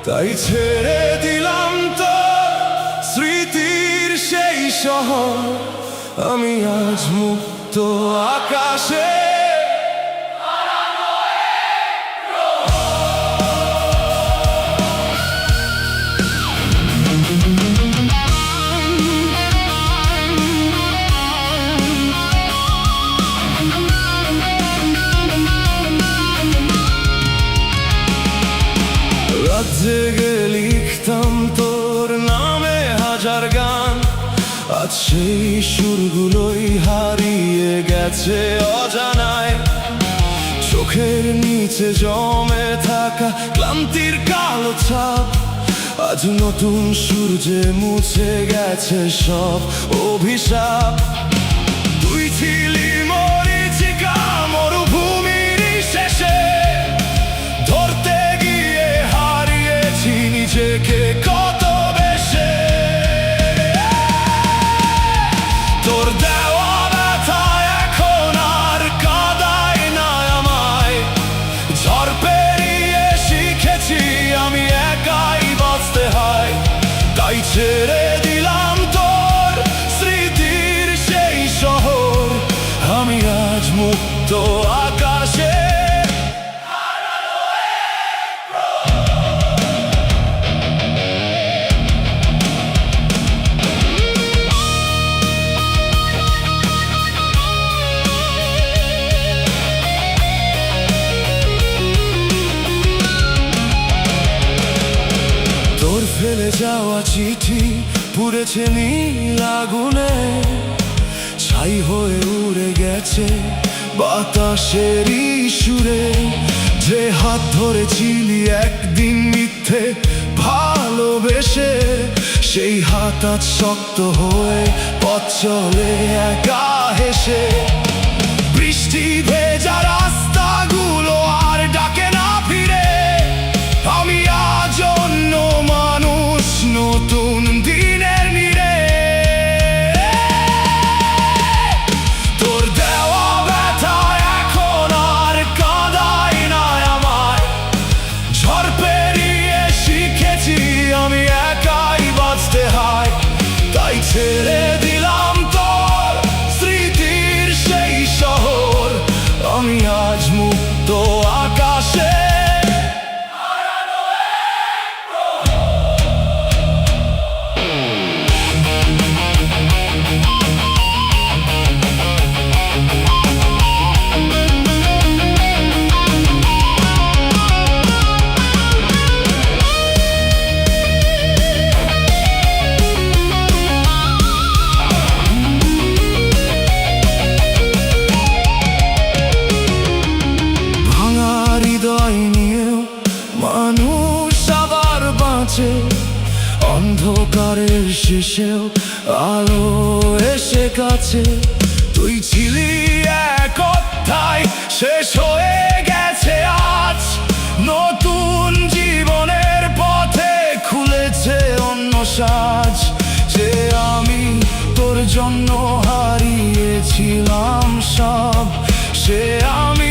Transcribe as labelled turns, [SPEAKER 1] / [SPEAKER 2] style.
[SPEAKER 1] তাই ছেড়ে দিলাম তো স্মৃতির সেই শহর, আমি আজ মুক্ত আকাশে। রাত জেগে লিখতাম তোর নামে হাজার গান, আজ সেই সুরগুলোই হারিয়ে গেছে অজানায়। চোখের নিচে জমে থাকা ক্লান্তির কালো ছাপ, আজ নতুন সূর্যে মুছে গেছে সব অভিশাপ। তুই ছিলি মরীচিকা মরুভূমির শেষে, ধরতে গিয়ে হারিয়েছি নিজেকে কত বেশে। তোর দেওয়া ব্যথা এখন আর কাঁদায় না আমায়, ঝড় পেরিয়ে শিখেছি আমি একাই বাঁচতে হয়। তাই ছেড়ে দিলাম তোর স্মৃতির সেই শহর, আমি আজ মুক্ত আকাশে। তোর ফেলে যাওয়া চিঠি পুড়েছে নীল আগুনে, ছাই হয়ে উড়ে গেছে বাতাসেরই সুরে। যে হাত ধরেছিলি একদিন মিথ্যে ভালোবেসে, সেই হাত আজ শক্ত হয়ে পথ চলে একা হেসে। বৃষ্টি ভেজা রাস্তাগুলো আর ডাকে না ফিরে, আমি আজ অন্য মানুষ নতুন দিনের নীড়ে। তোর দেওয়া ব্যথা এখন আর কাঁদায় না আমায়, ঝড় পেরিয়ে শিখেছি আমি একাই বাঁচতে হয়। তাই ছেড়ে দিলাম তোর স্মৃতির সেই শহর, আমি আজ মুক্ত আকাশে। হৃদয় নিয়েও মানুষ আবার বাঁচে, অন্ধকারের শেষেও আলো এসে কাছে। তুই ছিলি এক অধ্যায় শেষ হয়ে গেছে আজ, নতুন জীবনের পথে খুলেছে অন্য সাজ। যে আমি তোর জন্য হারিয়েছিলাম সব, সে আমি